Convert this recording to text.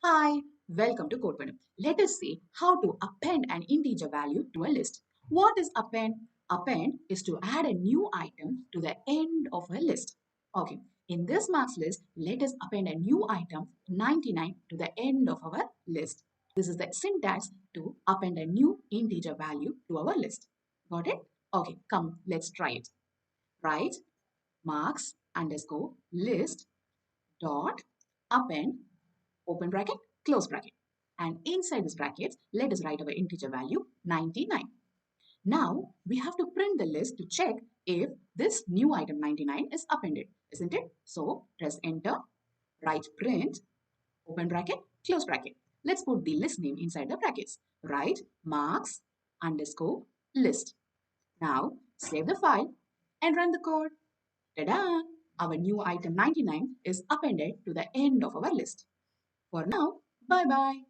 Hi, welcome to codePannu. Let us see how to append an integer value to a list. What is append? Append is to add a new item to the end of a list. Okay, in this marks list, let us append a new item 99 to the end of our list. This is the syntax to append a new integer value to our list. Got it? Okay, come, let's try it. Write marks underscore list dot append open bracket, close bracket. And inside this brackets, let us write our integer value 99. Now we have to print the list to check if this new item 99 is appended, isn't it? So press enter, write print, open bracket, close bracket. Let's put the list name inside the brackets. Write marks underscore list. Now save the file and run the code. Ta-da! Our new item 99 is appended to the end of our list. For now, bye bye.